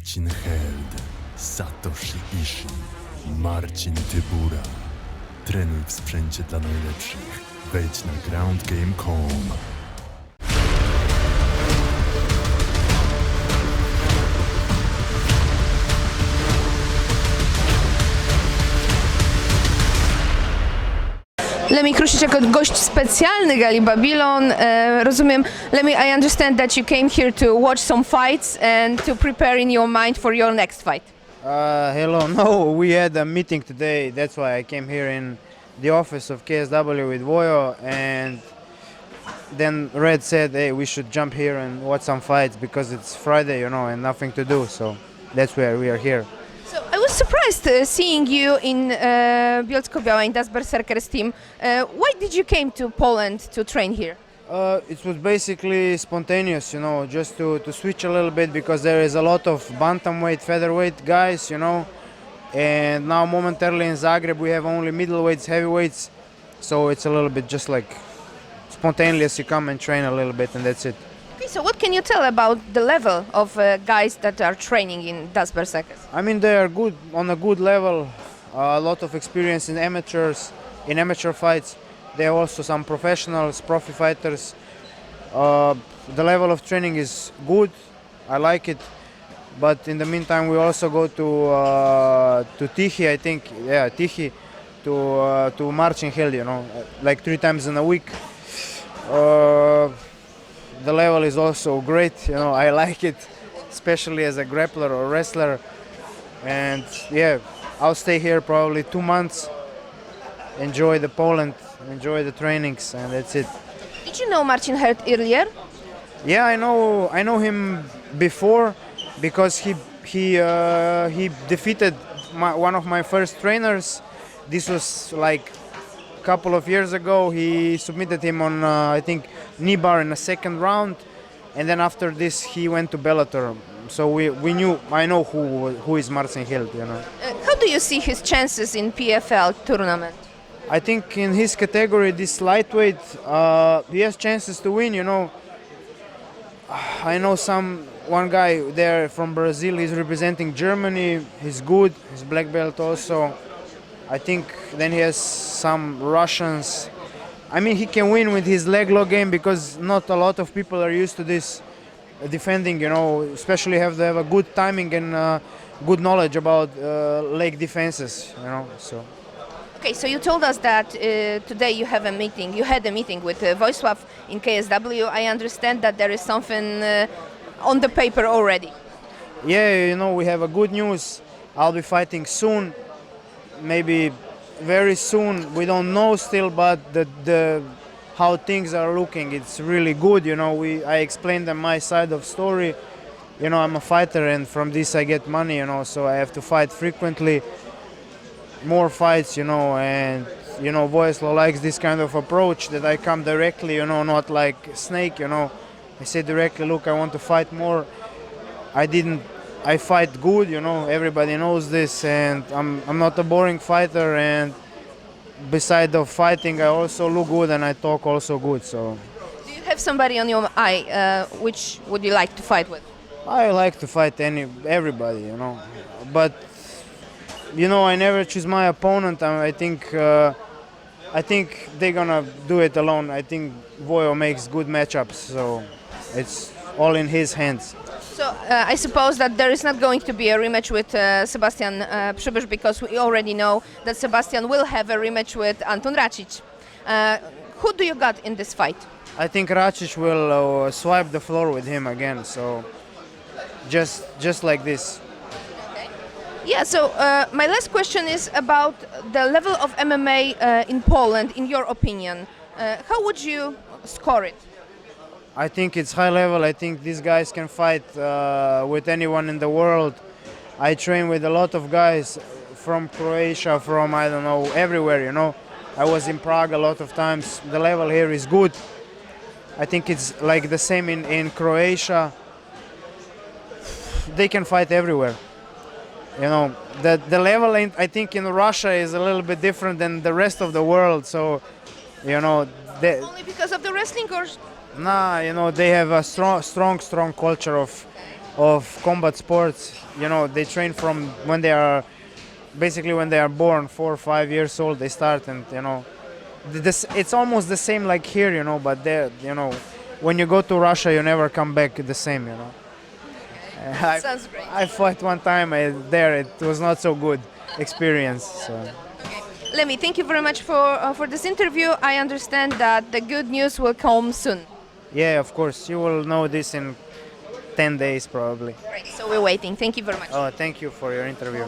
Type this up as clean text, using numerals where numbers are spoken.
Marcin Held, Satoshi Ishii, Marcin Tybura. Trenuj w sprzęcie dla najlepszych. Wejdź na groundgame.com. Lemmy Krusic jako gość specjalny Gali Babylon. Rozumiem, Lemmy, I understand that you came here to watch some fights and to prepare in your mind for your next fight. Hello, no, we had a meeting today, that's why I came here in the office of KSW with Voyo, and then Red said, hey, we should jump here and watch some fights because it's Friday, you know, and nothing to do, so that's where we are here. So I was surprised seeing you in Bielsko-Biała, in Das Berserkers team. Why did you came to Poland to train here? It was basically spontaneous, you know, just to switch a little bit because there is a lot of bantamweight, featherweight guys, you know, and now momentarily in Zagreb we have only middleweights, heavyweights, so it's a little bit just like spontaneous, you come and train a little bit and that's it. Okay, so what can you tell about the level of guys that are training in Das Berserkers? I mean, they are good, on a good level, a lot of experience in amateurs, in amateur fights. There are also some professionals, profi fighters. The level of training is good, I like it. But in the meantime, we also go to Tichy, I think, yeah, Tichy, to Marcin Held, you know, like 3 times in a week. The level is also great, you know, I like it, especially as a grappler or wrestler. And yeah, I'll stay here probably 2 months, enjoy the Poland, enjoy the trainings, and that's it. Did you know Marcin Held earlier? Yeah, I know him before because he defeated one of my first trainers. This was like a couple of years ago. He submitted him on I think knee bar in the second round, and then after this he went to Bellator. So I know who is Marcin Held, you know. How do you see his chances in PFL tournament? I think in his category, this lightweight, he has chances to win, you know. I know one guy there from Brazil, he's representing Germany, he's good, he's black belt also. I think then he has some Russians. I mean, he can win with his leg lock game because not a lot of people are used to this defending, you know, especially have to have a good timing and good knowledge about leg defenses, you know, so. Okay, so you told us that today you had a meeting with Wojsław in KSW. I understand that there is something on the paper already. Yeah, you know, we have a good news. I'll be fighting soon, maybe very soon. We don't know still, but how things are looking, it's really good. You know, I explained them my side of story. You know, I'm a fighter, and from this I get money. You know, so I have to fight frequently. More fights, you know, and you know, Wojsław likes this kind of approach that I come directly, you know, not like snake, you know. I say directly, look, I want to fight more. I fight good, you know, everybody knows this, and I'm not a boring fighter, and beside of fighting I also look good and I talk also good, so. Do you have somebody on your eye, which would you like to fight with? I like to fight everybody, you know, but you know, I never choose my opponent. I think they're gonna do it alone. I think Voyo makes good matchups, so it's all in his hands. So I suppose that there is not going to be a rematch with Sebastian Przybysz because we already know that Sebastian will have a rematch with Anton Racic. Who do you got in this fight? I think Racic will swipe the floor with him again. So just like this. Yeah, so my last question is about the level of MMA in Poland, in your opinion. How would you score it? I think it's high level. I think these guys can fight with anyone in the world. I train with a lot of guys from Croatia, from, I don't know, everywhere, you know. I was in Prague a lot of times. The level here is good. I think it's like the same in Croatia. They can fight everywhere. You know, the level I think in Russia is a little bit different than the rest of the world. So, you know, only because of the wrestling, or nah, you know, they have a strong culture of of combat sports. You know, they train from when they are born, 4 or 5 years old. They start, and you know, it's almost the same like here. You know, but there, you know, when you go to Russia, you never come back the same. You know. Sounds great. I fought one time there. It was not so good experience. So. Lemmy, thank you very much for this interview. I understand that the good news will come soon. Yeah, of course. You will know this in 10 days probably. Great. So we're waiting. Thank you very much. Oh, thank you for your interview.